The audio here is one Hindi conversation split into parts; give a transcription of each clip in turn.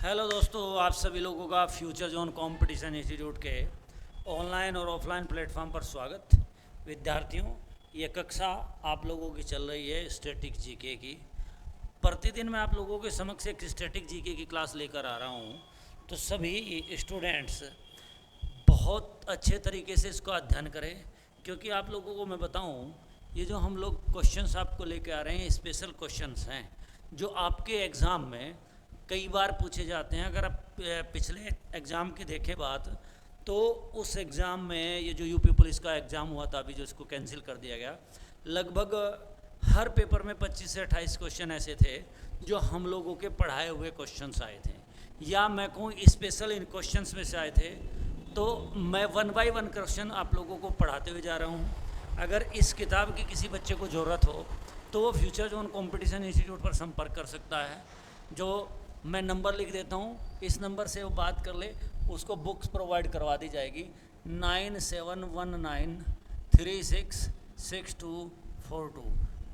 हेलो दोस्तों, आप सभी लोगों का फ्यूचर जोन कंपटीशन इंस्टीट्यूट के ऑनलाइन और ऑफलाइन प्लेटफॉर्म पर स्वागत। विद्यार्थियों, ये कक्षा आप लोगों की चल रही है स्टैटिक जीके की। प्रतिदिन मैं आप लोगों के समक्ष एक स्टैटिक जीके की क्लास लेकर आ रहा हूँ, तो सभी स्टूडेंट्स बहुत अच्छे तरीके से इसको अध्ययन करें। क्योंकि आप लोगों को मैं बताऊँ, ये जो हम लोग क्वेश्चंस आपको लेके आ रहे हैं स्पेशल क्वेश्चंस हैं जो आपके एग्ज़ाम में कई बार पूछे जाते हैं। अगर आप पिछले एग्ज़ाम की देखें बात, तो उस एग्ज़ाम में ये जो यूपी पुलिस का एग्ज़ाम हुआ था अभी जो इसको कैंसिल कर दिया गया, लगभग हर पेपर में 25 से 28 क्वेश्चन ऐसे थे जो हम लोगों के पढ़ाए हुए क्वेश्चंस आए थे, या मैं कहूँ स्पेशल इन क्वेश्चंस में से आए थे। तो मैं 1 बाय 1 क्वेश्चन आप लोगों को पढ़ाते हुए जा रहा हूँ। अगर इस किताब की किसी बच्चे को ज़रूरत हो तो वो फ्यूचर जोन कंपटीशन इंस्टीट्यूट पर संपर्क कर सकता है। जो मैं नंबर लिख देता हूँ, इस नंबर से वो बात कर ले, उसको बुक्स प्रोवाइड करवा दी जाएगी। 9719366242।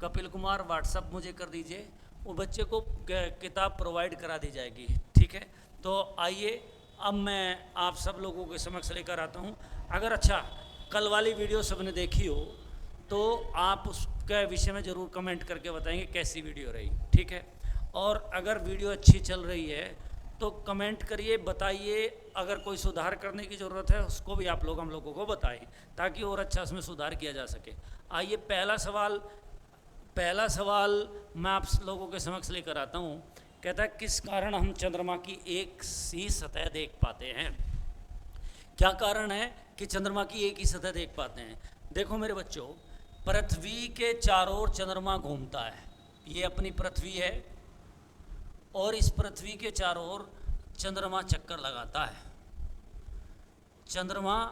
कपिल कुमार व्हाट्सअप मुझे कर दीजिए, वो बच्चे को किताब प्रोवाइड करा दी जाएगी। ठीक है, तो आइए अब मैं आप सब लोगों के समक्ष लेकर आता हूँ। अगर अच्छा कल वाली वीडियो सबने देखी हो तो आप उसके विषय में ज़रूर कमेंट करके बताएंगे कैसी वीडियो रही। ठीक है, और अगर वीडियो अच्छी चल रही है तो कमेंट करिए, बताइए। अगर कोई सुधार करने की ज़रूरत है उसको भी आप लोग हम लोगों को बताएं, ताकि और अच्छा उसमें सुधार किया जा सके। आइए पहला सवाल मैं आप लोगों के समक्ष लेकर आता हूँ। कहता है, किस कारण हम चंद्रमा की एक ही सतह देख पाते हैं? क्या कारण है कि चंद्रमा की एक ही सतह देख पाते हैं? देखो मेरे बच्चों, पृथ्वी के चारों ओर चंद्रमा घूमता है। ये अपनी पृथ्वी है और इस पृथ्वी के चारों ओर चंद्रमा चक्कर लगाता है। चंद्रमा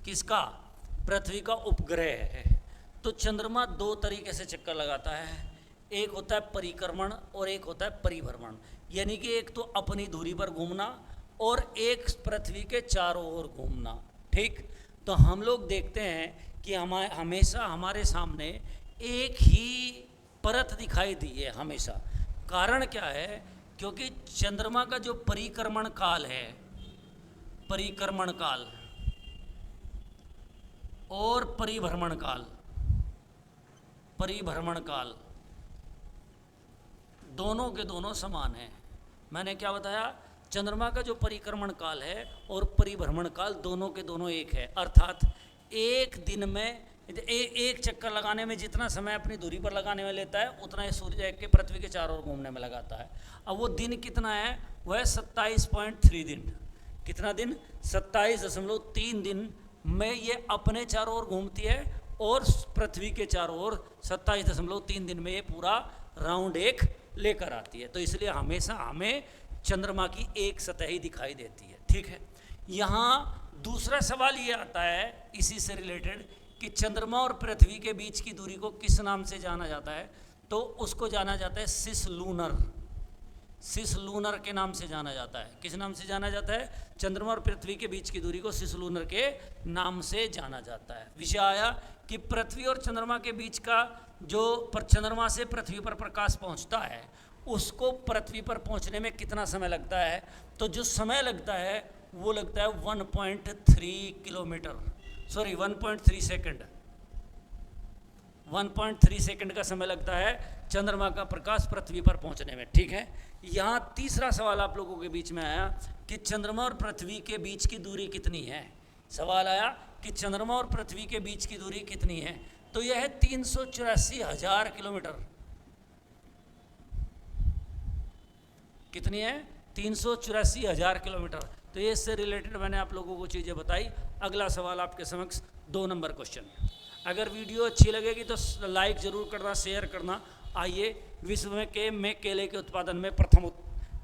किसका? पृथ्वी का उपग्रह है। तो चंद्रमा दो तरीके से चक्कर लगाता है, एक होता है परिक्रमण और एक होता है परिभ्रमण। यानी कि एक तो अपनी धुरी पर घूमना और एक पृथ्वी के चारों ओर घूमना। ठीक, तो हम लोग देखते हैं कि हमेशा हमारे सामने एक ही परत दिखाई दी है हमेशा। कारण क्या है? क्योंकि चंद्रमा का जो परिक्रमण काल है, परिक्रमण काल और परिभ्रमण काल दोनों के दोनों समान है। मैंने क्या बताया? चंद्रमा का जो परिक्रमण काल है और परिभ्रमण काल दोनों के दोनों एक है। अर्थात एक दिन में एक चक्कर लगाने में जितना समय अपनी दूरी पर लगाने में लेता है उतना ही सूर्य के पृथ्वी के चारों ओर घूमने में लगाता है। अब वो दिन कितना है? वह 27.3 दिन। कितना दिन? 27.3 दिन में ये अपने चारों ओर घूमती है और पृथ्वी के चारों ओर 27.3 दिन में ये पूरा राउंड एक लेकर आती है। तो इसलिए हमेशा हमें चंद्रमा की एक सतह ही दिखाई देती है। ठीक है, यहाँ दूसरा सवाल ये आता है इसी से रिलेटेड कि चंद्रमा और पृथ्वी के बीच की दूरी को किस नाम से जाना जाता है? तो उसको जाना जाता है सिसलूनर के नाम से जाना जाता है। किस नाम से जाना जाता है? चंद्रमा और पृथ्वी के बीच की दूरी को सिसलूनर के नाम से जाना जाता है। विषय आया कि पृथ्वी और चंद्रमा के बीच का जो चंद्रमा से पृथ्वी पर प्रकाश पहुंचता है उसको पृथ्वी पर पहुंचने में कितना समय लगता है? तो जो समय लगता है वो लगता है 1.3 सेकंड। 1.3 सेकंड का समय लगता है चंद्रमा का प्रकाश पृथ्वी पर पहुंचने में। ठीक है, यहाँ तीसरा सवाल आप लोगों के बीच में आया कि चंद्रमा और पृथ्वी के बीच की दूरी कितनी है। सवाल आया कि चंद्रमा और पृथ्वी के बीच की दूरी कितनी है? तो यह है 384,000 किलोमीटर। कितनी है? 384,000 किलोमीटर। तो ये इससे रिलेटेड मैंने आप लोगों को चीज़ें बताई। अगला सवाल आपके समक्ष 2 नंबर क्वेश्चन। अगर वीडियो अच्छी लगेगी तो लाइक ज़रूर करना, शेयर करना। आइए, विश्व में केले के उत्पादन में प्रथम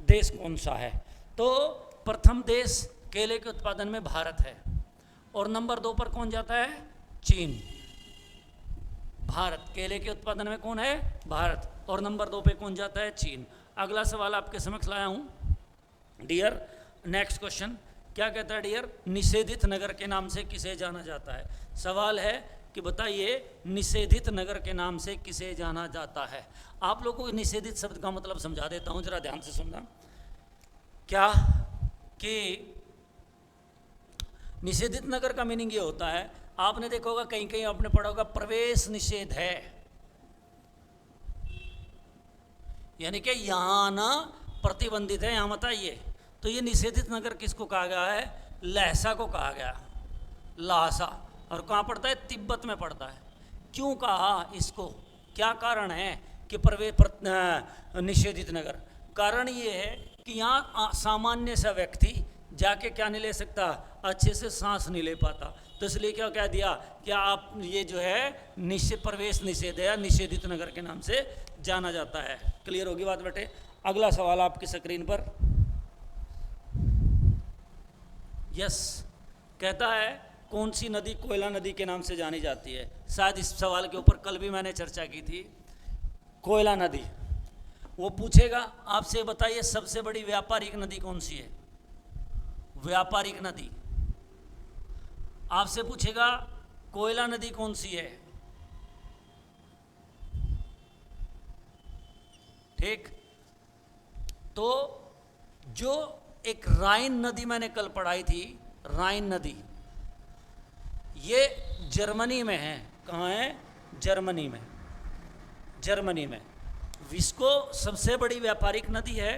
देश कौन सा है? तो प्रथम देश केले के उत्पादन में भारत है और नंबर 2 पर कौन जाता है? चीन। भारत केले के उत्पादन में कौन है? भारत। और नंबर 2 पे कौन जाता है? चीन। अगला सवाल आपके समक्ष लाया हूँ डियर। नेक्स्ट क्वेश्चन क्या कहता है डियर? निषेधित नगर के नाम से किसे जाना जाता है? सवाल है कि बताइए निषेधित नगर के नाम से किसे जाना जाता है। आप लोगों को निषेधित शब्द का मतलब समझा देता हूँ, जरा ध्यान से सुनना। क्या कि निषेधित नगर का मीनिंग ये होता है, आपने देखा होगा कहीं कहीं आपने पढ़ा होगा प्रवेश निषेध है, यानी कि यहाँ आना प्रतिबंधित है, यहाँ मत आइए। तो ये निषेधित नगर किसको कहा गया है? लहसा को कहा गया, लासा। और कहाँ पड़ता है? तिब्बत में पड़ता है। क्यों कहा इसको, क्या कारण है कि निषेधित नगर? कारण ये है कि यहाँ सामान्य सा व्यक्ति जाके क्या नहीं ले सकता, अच्छे से सांस नहीं ले पाता, तो इसलिए क्या कह दिया कि आप ये जो है प्रवेश निषेध है, निषेधित नगर के नाम से जाना जाता है। क्लियर होगी बात बेटे? अगला सवाल आपकी स्क्रीन पर। यस, कहता है कौन सी नदी कोयला नदी के नाम से जानी जाती है? शायद इस सवाल के ऊपर कल भी मैंने चर्चा की थी। कोयला नदी, वो पूछेगा आपसे, बताइए सबसे बड़ी व्यापारिक नदी कौन सी है? व्यापारिक नदी आपसे पूछेगा कोयला नदी कौन सी है, ठीक? तो जो एक राइन नदी मैंने कल पढ़ाई थी, राइन नदी, ये जर्मनी में है। कहाँ है? जर्मनी में। जर्मनी में विश्व सबसे बड़ी व्यापारिक नदी है,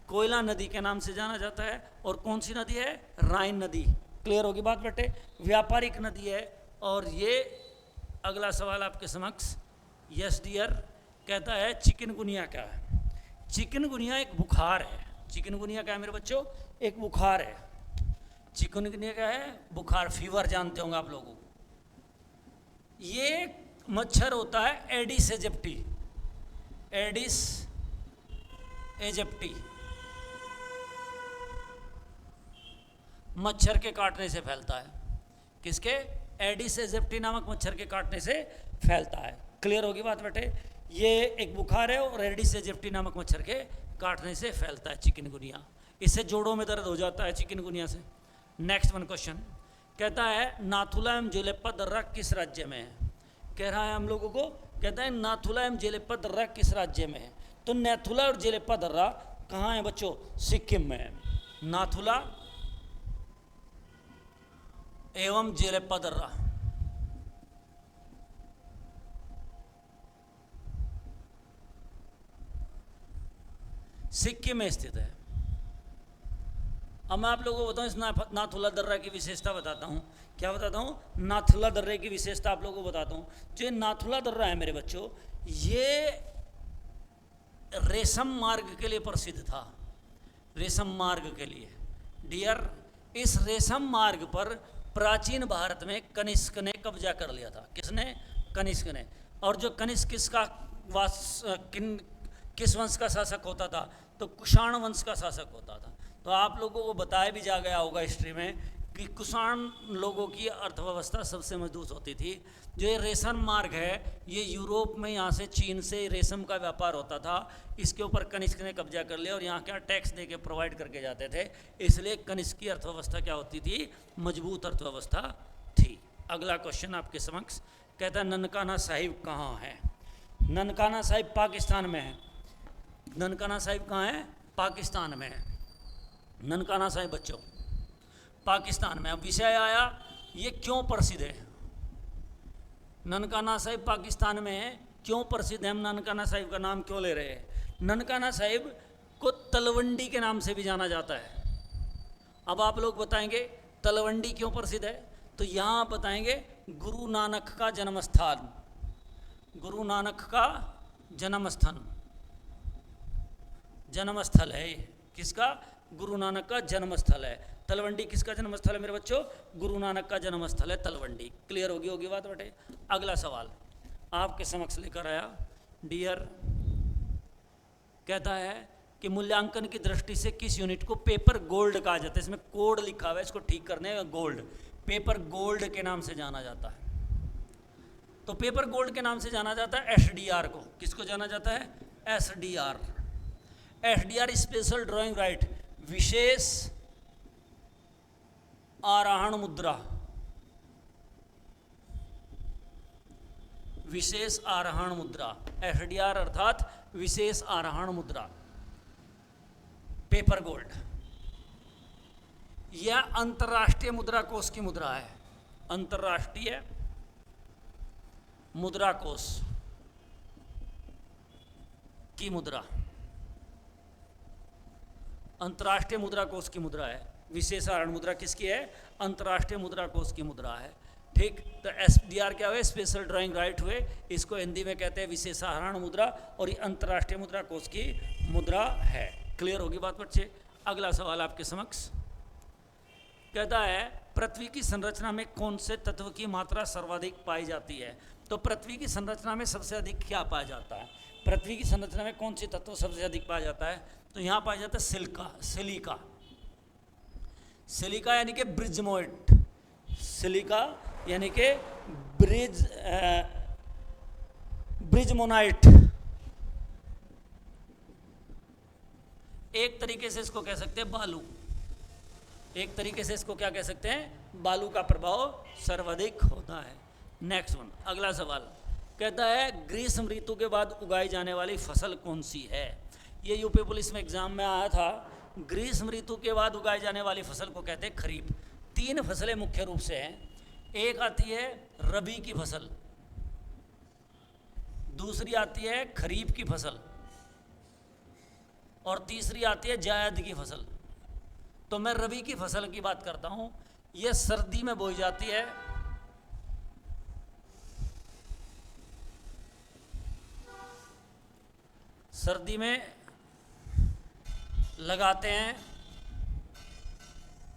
कोयला नदी के नाम से जाना जाता है। और कौन सी नदी है? राइन नदी। क्लियर होगी बात बेटे? व्यापारिक नदी है। और ये अगला सवाल आपके समक्ष। यस डियर, कहता है चिकनगुनिया क्या है? चिकनगुनिया एक बुखार है। चिकनगुनिया क्या है मेरे बच्चों? एक बुखार है। चिकनगुनिया क्या है? बुखार, फीवर जानते होंगे आप लोगों। ये मच्छर होता है एडिस एजिप्टी। एडिस एजिप्टी मच्छर के काटने से फैलता है। किसके? एडिस एजिप्टी नामक मच्छर के काटने से फैलता है। क्लियर होगी बात बेटे? ये एक बुखार है और एडिस एजिप्टी नामक मच्छर के काटने से फैलता है चिकनगुनिया। इससे जोड़ों में दर्द हो जाता है चिकनगुनिया से। नेक्स्ट वन क्वेश्चन कहता है नाथुला एवं जेलेप्पा दर्रा किस राज्य में है? कह रहा है हम लोगों को, कहता है नाथुला एवं जेलेप्पा दर्रा किस राज्य में है? तो नाथुला और जेलेप्पा दर्रा कहाँ है बच्चों? सिक्किम में है। नाथुला एवं जेलेप्पा दर्रा सिक्किम में स्थित है। अब मैं आप लोगों को बताऊं, इस नाथुला दर्रा की विशेषता बताता हूं। क्या बताता हूं? नाथुला दर्रे की विशेषता आप लोगों को बताता हूं। जो नाथुला दर्रा है मेरे बच्चों, ये रेशम मार्ग के लिए प्रसिद्ध था। रेशम मार्ग के लिए डियर, इस रेशम मार्ग पर प्राचीन भारत में कनिष्क ने कब्जा कर लिया था। किसने? कनिष्क ने। और जो कनिष्क किस वंश का शासक होता था? तो कुषाण वंश का शासक होता था। तो आप लोगों को बताया भी जा गया होगा हिस्ट्री में कि कुषाण लोगों की अर्थव्यवस्था सबसे मजबूत होती थी। जो ये रेशम मार्ग है, ये यूरोप में यहाँ से चीन से रेशम का व्यापार होता था। इसके ऊपर कनिष्क ने कब्जा कर लिया और यहाँ क्या टैक्स दे के प्रोवाइड करके जाते थे। इसलिए कनिष्क की अर्थव्यवस्था क्या होती थी? मजबूत अर्थव्यवस्था थी। अगला क्वेश्चन आपके समक्ष कहता है ननकाना साहिब कहाँ है? ननकाना साहिब पाकिस्तान में है। ननकाना साहिब कहाँ है? पाकिस्तान में है। ननकाना साहिब बच्चों पाकिस्तान में। अब विषय आया ये क्यों प्रसिद्ध है? ननकाना साहिब पाकिस्तान में है, क्यों प्रसिद्ध है? हम ननकाना साहिब का नाम क्यों ले रहे हैं? ननकाना साहिब को तलवंडी के नाम से भी जाना जाता है। अब आप लोग बताएंगे तलवंडी क्यों प्रसिद्ध है? तो यहाँ बताएंगे गुरु नानक का जन्म स्थान। गुरु नानक का जन्म स्थल है। किसका? गुरु नानक का जन्म स्थल है। तलवंडी किसका जन्म स्थल है मेरे बच्चों? गुरु नानक का जन्म स्थल है तलवंडी। क्लियर होगी बात बेटे? अगला सवाल आपके समक्ष लेकर आया डियर, कहता है कि मूल्यांकन की दृष्टि से किस यूनिट को पेपर गोल्ड कहा जाता है? इसमें कोड लिखा हुआ है, इसको ठीक करने का गोल्ड, पेपर गोल्ड के नाम से जाना जाता है। तो पेपर गोल्ड के नाम से जाना जाता है एसडीआर को। किसको जाना जाता है? SDR. SDR special drawing right, विशेष आरोहण मुद्रा। विशेष आरोहण मुद्रा, एसडीआर अर्थात विशेष आरोहण मुद्रा, पेपर गोल्ड। यह अंतर्राष्ट्रीय मुद्रा कोष की मुद्रा है। अंतर्राष्ट्रीय मुद्रा कोष की मुद्रा, अंतर्राष्ट्रीय मुद्रा कोष की मुद्रा है। विशेषाधारण मुद्रा किसकी है? अंतर्राष्ट्रीय मुद्रा कोष की मुद्रा है। ठीक, तो SDR क्या हुए? स्पेशल ड्राइंग राइट हुए। इसको हिंदी में कहते हैं विशेषाधारण मुद्रा, और ये अंतर्राष्ट्रीय मुद्रा कोष की मुद्रा है। क्लियर होगी बात बच्चे? अगला सवाल आपके समक्ष कहता है, पृथ्वी की संरचना में कौन से तत्व की मात्रा सर्वाधिक पाई जाती है? तो पृथ्वी की संरचना में सबसे अधिक क्या पाया जाता है? पृथ्वी की संरचना में कौन से तत्व सबसे अधिक पाया जाता है? तो यहाँ पाया जाता है सिलिका। सिलिका यानी कि ब्रिजमोइट, सिलिका यानी कि ब्रिजमोनाइट। एक तरीके से इसको कह सकते हैं बालू। एक तरीके से इसको क्या कह सकते हैं? बालू का प्रभाव सर्वाधिक होता है। नेक्स्ट वन, अगला सवाल कहता है, ग्रीष्म ऋतु के बाद उगाई जाने वाली फसल कौन सी है? ये यूपी पुलिस में एग्जाम में आया था। ग्रीष्म ऋतु के बाद उगाई जाने वाली फसल को कहते हैं खरीफ। 3 फसलें मुख्य रूप से हैं। एक आती है रबी की फसल, दूसरी आती है खरीफ की फसल, और तीसरी आती है जायद की फसल। तो मैं रबी की फसल की बात करता हूं। यह सर्दी में बोई जाती है। सर्दी में लगाते हैं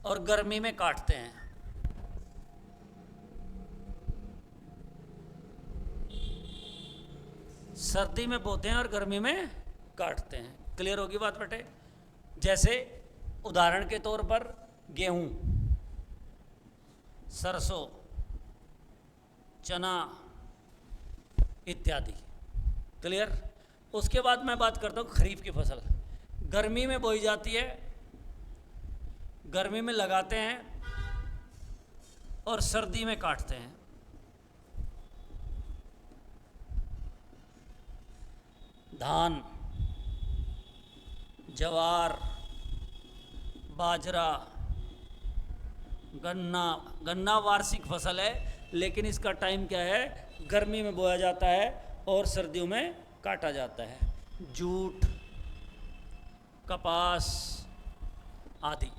और गर्मी में काटते हैं। सर्दी में बोते हैं और गर्मी में काटते हैं। क्लियर होगी बात बेटे? जैसे उदाहरण के तौर पर गेहूं, सरसों, चना इत्यादि। क्लियर? उसके बाद मैं बात करता हूँ खरीफ की फसल। गर्मी में बोई जाती है, गर्मी में लगाते हैं और सर्दी में काटते हैं। धान, ज्वार, बाजरा, गन्ना वार्षिक फसल है, लेकिन इसका टाइम क्या है? गर्मी में बोया जाता है और सर्दियों में काटा जाता है। जूट, कपास आदि।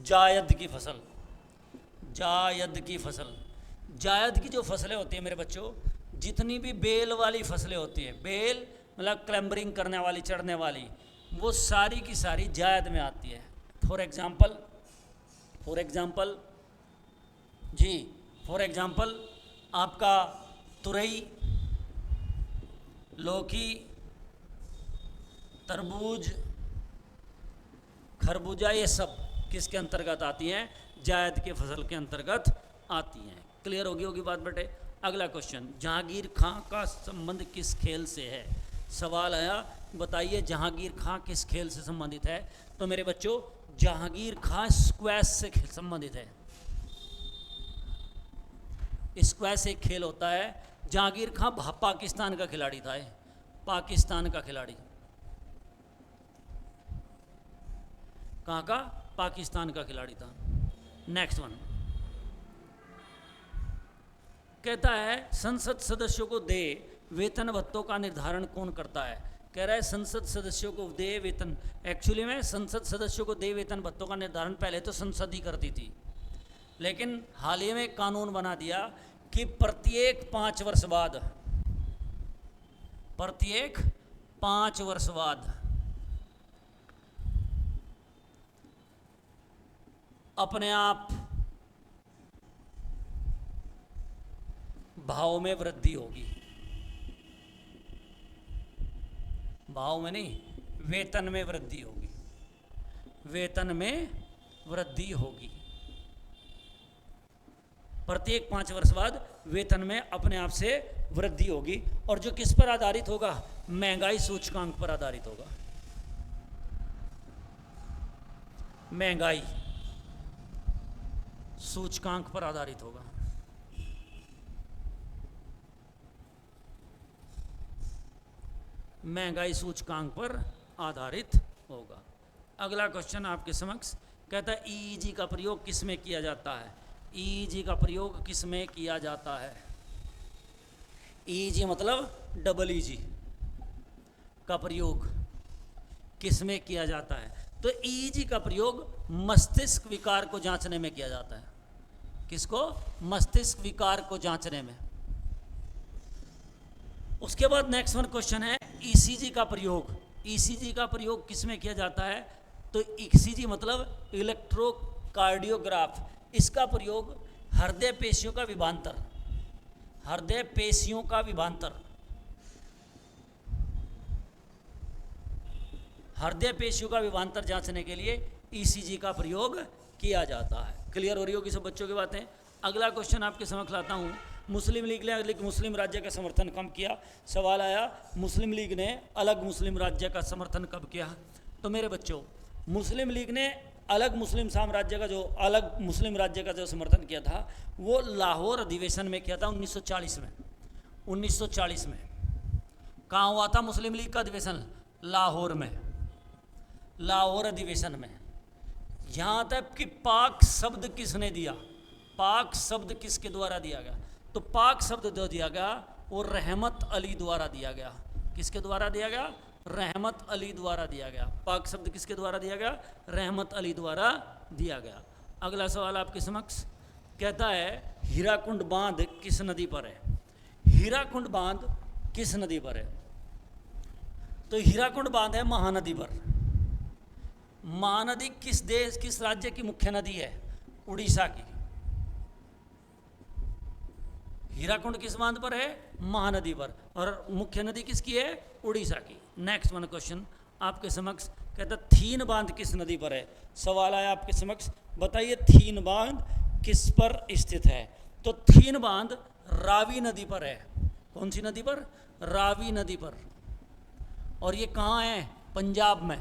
जायद की फसल, जायद की फसल, जायद की जो फसलें होती हैं मेरे बच्चों, जितनी भी बेल वाली फसलें होती है, बेल मतलब क्लैम्बरिंग करने वाली, चढ़ने वाली, वो सारी की सारी जायद में आती है। फॉर एग्जाम्पल आपका तुरई, लौकी, तरबूज, खरबूजा, ये सब किसके अंतर्गत आती हैं? जायद के फसल के अंतर्गत आती हैं। क्लियर होगी बात बेटे? अगला क्वेश्चन, जहांगीर खां का संबंध किस खेल से है? सवाल आया, बताइए जहांगीर खां किस खेल से संबंधित है? तो मेरे बच्चों, जहांगीर खां स्क्वैश से संबंधित है। स्क्वैश एक खेल होता है। जहांगीर खां पाकिस्तान का खिलाड़ी था। पाकिस्तान का खिलाड़ी। कहाँ का? पाकिस्तान का खिलाड़ी था। नेक्स्ट वन कहता है, संसद सदस्यों को दे वेतन भत्तों का निर्धारण कौन करता है? कह रहा है संसद सदस्यों को दे वेतन। एक्चुअली में संसद सदस्यों को दे वेतन भत्तों का निर्धारण पहले तो संसद ही करती थी, लेकिन हाल ही में कानून बना दिया कि प्रत्येक 5 वर्ष बाद अपने आप भाव में वृद्धि होगी। भाव में नहीं, वेतन में वृद्धि होगी। वेतन में वृद्धि होगी। प्रत्येक 5 वर्ष बाद वेतन में अपने आप से वृद्धि होगी। और जो किस पर आधारित होगा? महंगाई सूचकांक पर आधारित होगा। महंगाई सूचकांक पर आधारित होगा। महंगाई सूचकांक पर आधारित होगा। अगला क्वेश्चन आपके समक्ष कहता है ईईजी का प्रयोग किस में किया जाता है? ईईजी का प्रयोग किस में किया जाता है? ईईजी मतलब डबल ईजी का प्रयोग किस में किया जाता है? तो ईईजी का प्रयोग मस्तिष्क विकार को जांचने में किया जाता है। किसको? मस्तिष्क विकार को जांचने में। उसके बाद नेक्स्ट वन क्वेश्चन है ईसीजी का प्रयोग। ईसीजी का प्रयोग किस में किया जाता है? तो ईसीजी मतलब इलेक्ट्रोकार्डियोग्राफ, इसका प्रयोग हृदय पेशियों का विभांतर, हृदय पेशियों का विभांतर, हृदय पेशियों का विभांतर जांचने के लिए ईसीजी का प्रयोग किया जाता है। क्लियर हो रही होगी सब बच्चों की बातें? अगला क्वेश्चन आपके समक्ष लाता हूँ। मुस्लिम लीग ने मुस्लिम राज्य का समर्थन कब किया? सवाल आया मुस्लिम लीग ने अलग मुस्लिम राज्य का समर्थन कब किया? तो मेरे बच्चों, मुस्लिम लीग ने अलग मुस्लिम साम्राज्य का जो अलग मुस्लिम राज्य का जो समर्थन किया था वो लाहौर अधिवेशन में किया था 1940 में। 1940 में कहाँ हुआ था मुस्लिम लीग का अधिवेशन? लाहौर में, लाहौर अधिवेशन में। यहाँ तक कि पाक शब्द किसने दिया? पाक शब्द किसके द्वारा दिया गया? तो पाक शब्द जो दिया गया वो रहमत अली द्वारा दिया गया। किसके द्वारा दिया गया? रहमत अली द्वारा दिया गया। पाक शब्द किसके द्वारा दिया गया? रहमत अली द्वारा दिया गया। अगला सवाल आपके समक्ष कहता है हीराकुंड बांध किस नदी पर है? हीराकुंड बांध किस नदी पर है? तो हीराकुंड बांध है महानदी पर। महानदी किस देश, किस राज्य की मुख्य नदी है? उड़ीसा की। हीराकुंड किस बांध पर है? महानदी पर। और मुख्य नदी किसकी है? उड़ीसा की। नेक्स्ट वन क्वेश्चन आपके समक्ष कहता थीन बांध किस नदी पर है? सवाल आया आपके समक्ष, बताइए थीन बांध किस पर स्थित है? तो थीन बांध रावी नदी पर है। कौन सी नदी पर? रावी नदी पर। और ये कहाँ है? पंजाब में।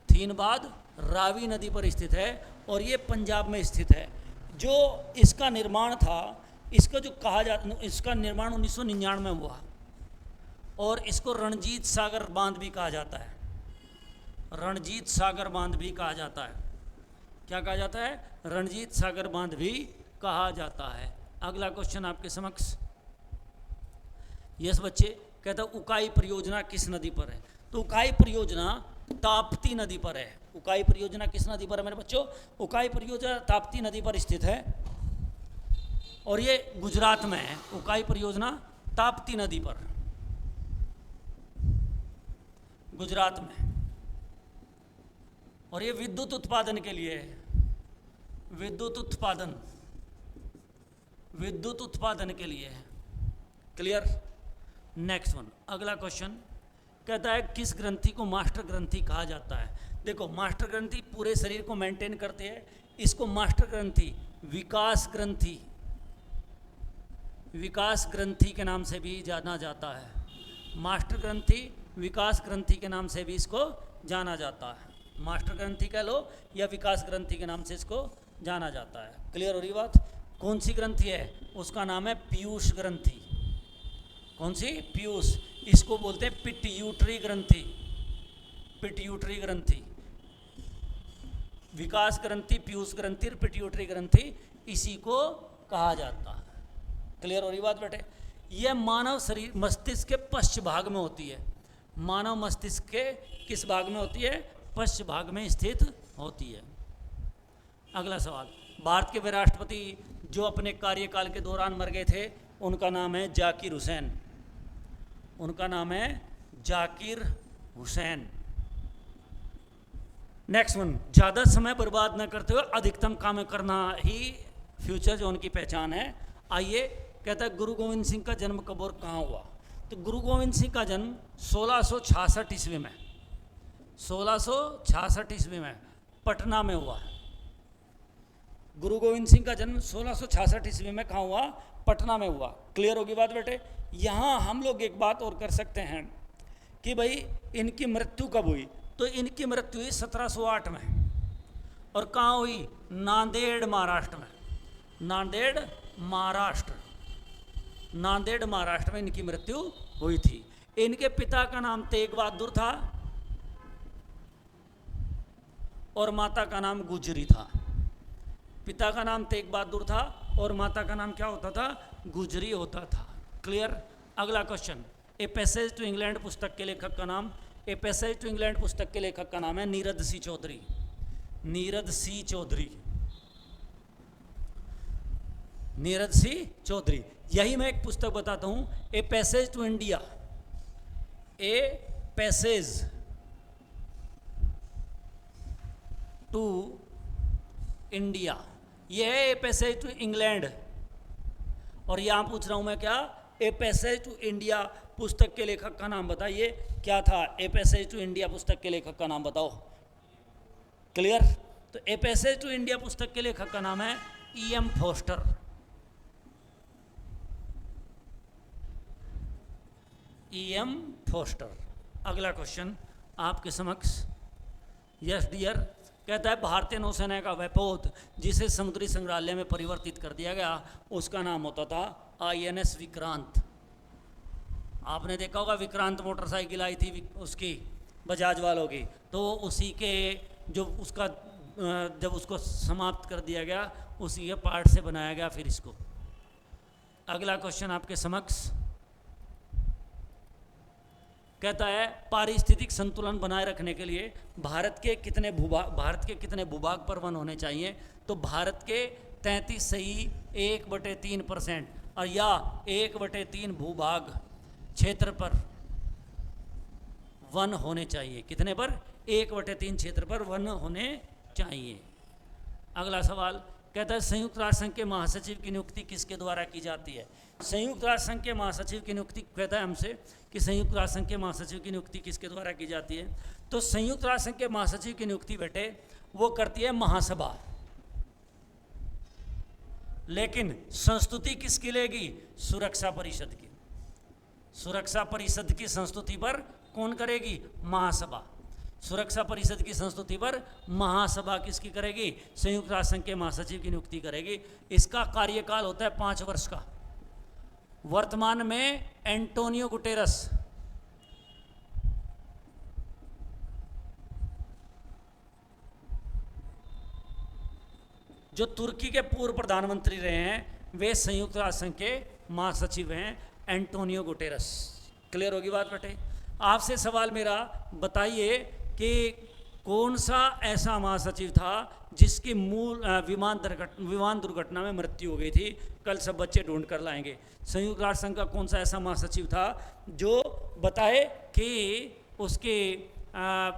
थीन बांध रावी नदी पर स्थित है और ये पंजाब में स्थित है। जो इसका निर्माण था, इसका जो कहा जाता, इसका निर्माण 1999 में हुआ और इसको रणजीत सागर बांध भी कहा जाता है। रणजीत सागर बांध भी कहा जाता है। क्या कहा जाता है? रणजीत सागर बांध भी कहा जाता है। अगला क्वेश्चन आपके समक्ष, यस बच्चे, कहता उकाई परियोजना किस नदी पर है? तो उकाई परियोजना ताप्ती नदी पर है। उकाई परियोजना किस नदी पर है मेरे बच्चों? उकाई परियोजना ताप्ती नदी पर स्थित है और ये गुजरात में है। उकाई परियोजना ताप्ती नदी पर, गुजरात में। और ये विद्युत उत्पादन के लिए है। विद्युत उत्पादन, विद्युत उत्पादन के लिए है। क्लियर? नेक्स्ट वन, अगला क्वेश्चन कहता है किस ग्रंथि को मास्टर ग्रंथि कहा जाता है? देखो, मास्टर ग्रंथि पूरे शरीर को मेंटेन करते हैं, इसको मास्टर ग्रंथि, विकास ग्रंथि, विकास ग्रंथि के नाम से भी जाना जाता है। मास्टर ग्रंथि, विकास ग्रंथि के नाम से भी इसको जाना जाता है। मास्टर ग्रंथि कह लो या विकास ग्रंथि के नाम से इसको जाना जाता है। क्लियर हो रही बात? कौन सी ग्रंथि है? उसका नाम है पीयूष ग्रंथि। कौन सी? पीयूष। इसको बोलते हैं पिट्यूटरी ग्रंथि। पिट्यूटरी ग्रंथि, विकास ग्रंथि, पीयूष ग्रंथि, पिट्यूटरी ग्रंथि, इसी को कहा जाता है। क्लियर हो रही बात बेटे? यह मानव शरीर मस्तिष्क के पश्च भाग में होती है। मानव मस्तिष्क के किस भाग में होती है? पश्च भाग में स्थित होती है। अगला सवाल, भारत के वे राष्ट्रपति जो अपने कार्यकाल के दौरान मर गए थे उनका नाम है जाकिर हुसैन। उनका नाम है जाकिर हुसैन। नेक्स्ट वन, ज़्यादा समय बर्बाद न करते हुए अधिकतम काम करना ही फ्यूचर जोन की पहचान है। आइए, कहता है गुरु गोविंद सिंह का जन्म कब और कहाँ हुआ? तो गुरु गोविंद सिंह का जन्म 1666 ईस्वी में, 1666 ईस्वी में पटना में हुआ। गुरु गोविंद सिंह का जन्म 1666 ईस्वी में कहाँ हुआ? पटना में हुआ। क्लियर होगी बात बेटे? यहाँ हम लोग एक बात और कर सकते हैं कि भाई इनकी मृत्यु कब हुई? तो इनकी मृत्यु हुई 1708 में। और कहाँ हुई? नांदेड़, महाराष्ट्र में। नांदेड़, महाराष्ट्र, नांदेड़ महाराष्ट्र में इनकी मृत्यु हुई थी। इनके पिता का नाम तेग बहादुर था और माता का नाम गुजरी था। पिता का नाम तेग बहादुर था और माता का नाम क्या होता था? गुजरी होता था। क्लियर? अगला question, a passage to England पुस्तक के लेखक का नाम, ए पैसेज टू इंग्लैंड पुस्तक के लेखक का नाम है नीरद सी चौधरी। नीरद सी चौधरी, नीरद सी चौधरी। यही मैं एक पुस्तक बताता हूं, a passage to India, a passage to India, यह है ए पैसेज टू इंग्लैंड। और यहां पूछ रहा हूं मैं क्या? ए पैसेज टू इंडिया पुस्तक के लेखक का नाम बताइए, क्या था? ए पैसेज टू इंडिया पुस्तक के लेखक का नाम बताओ। क्लियर? तो ए पैसेज टू इंडिया पुस्तक के लेखक का नाम है E.M. फोस्टर। E.M. फोस्टर। अगला क्वेश्चन आपके समक्ष, यस डियर, कहता है भारतीय नौसेना का वैपोत जिसे समुद्री संग्रहालय में परिवर्तित कर दिया गया उसका नाम होता था INS विक्रांत। आपने देखा होगा विक्रांत मोटरसाइकिल आई थी उसकी, बजाज वालों की, तो उसी के जो उसका जब उसको समाप्त कर दिया गया उसी के पार्ट से बनाया गया फिर इसको। अगला क्वेश्चन आपके समक्ष कहता है पारिस्थितिक संतुलन बनाए रखने के लिए भारत के कितने भूभाग पर वन होने चाहिए? तो भारत के 33 सही 1/3% और या 1/3 भूभाग क्षेत्र पर वन होने चाहिए। कितने पर? 1/3 क्षेत्र पर वन होने चाहिए। अगला सवाल कहता है संयुक्त राष्ट्र संघ के महासचिव की नियुक्ति किसके द्वारा की जाती है? संयुक्त राष्ट्र संघ के महासचिव की नियुक्ति, कहता है हमसे कि संयुक्त राष्ट्र संघ के महासचिव की नियुक्ति किसके द्वारा की जाती है? तो संयुक्त राष्ट्र संघ के महासचिव की नियुक्ति बेटे वो करती है महासभा। लेकिन संस्तुति किसकी लेगी? सुरक्षा परिषद की। सुरक्षा परिषद की संस्तुति पर कौन करेगी? महासभा। सुरक्षा परिषद की संस्तुति पर महासभा किसकी करेगी? संयुक्त राष्ट्र संघ के महासचिव की नियुक्ति करेगी। इसका कार्यकाल होता है 5 वर्ष का। वर्तमान में एंटोनियो गुटेरस जो तुर्की के पूर्व प्रधानमंत्री रहे हैं वे संयुक्त राष्ट्र संघ के महासचिव हैं, एंटोनियो गुटेरस। क्लियर होगी बात बेटे? आपसे सवाल मेरा, बताइए कि कौन सा ऐसा महासचिव था जिसकी मूल विमान दुर्घटना में मृत्यु हो गई थी? कल सब बच्चे ढूंढ कर लाएंगे। संयुक्त राष्ट्र संघ का कौन सा ऐसा महासचिव था जो बताए कि उसके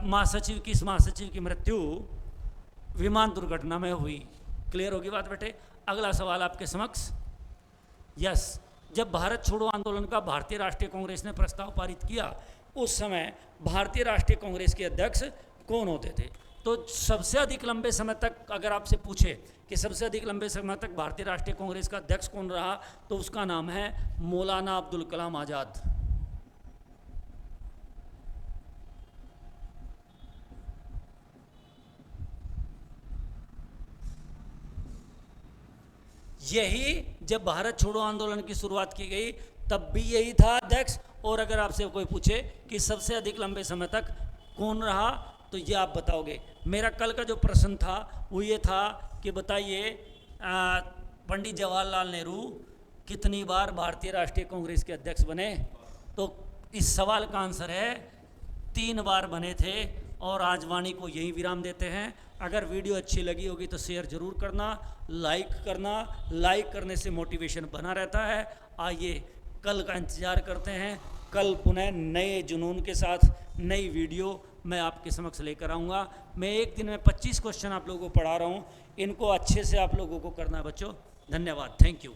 महासचिव की मृत्यु विमान दुर्घटना में हुई? क्लियर होगी बात बेटे? अगला सवाल आपके समक्ष, यस, जब भारत छोड़ो आंदोलन का भारतीय राष्ट्रीय कांग्रेस ने प्रस्ताव पारित किया उस समय भारतीय राष्ट्रीय कांग्रेस के अध्यक्ष कौन होते थे? तो सबसे अधिक लंबे समय तक अगर आपसे पूछे कि सबसे अधिक लंबे समय तक भारतीय राष्ट्रीय कांग्रेस का अध्यक्ष कौन रहा तो उसका नाम है मौलाना अब्दुल कलाम आज़ाद। यही जब भारत छोड़ो आंदोलन की शुरुआत की गई तब भी यही था अध्यक्ष। और अगर आपसे कोई पूछे कि सबसे अधिक लंबे समय तक कौन रहा तो ये आप बताओगे। मेरा कल का जो प्रश्न था वो ये था कि बताइए पंडित जवाहरलाल नेहरू कितनी बार भारतीय राष्ट्रीय कांग्रेस के अध्यक्ष बने? तो इस सवाल का आंसर है 3 बार बने थे। और आज वाणी को यही विराम देते हैं। अगर वीडियो अच्छी लगी होगी तो शेयर जरूर करना, लाइक करना। लाइक करने से मोटिवेशन बना रहता है। आइए कल का इंतज़ार करते हैं। कल पुनः नए जुनून के साथ नई वीडियो मैं आपके समक्ष लेकर आऊँगा। मैं एक दिन में 25 क्वेश्चन आप लोगों को पढ़ा रहा हूँ। इनको अच्छे से आप लोगों को करना है बच्चों। धन्यवाद। Thank you.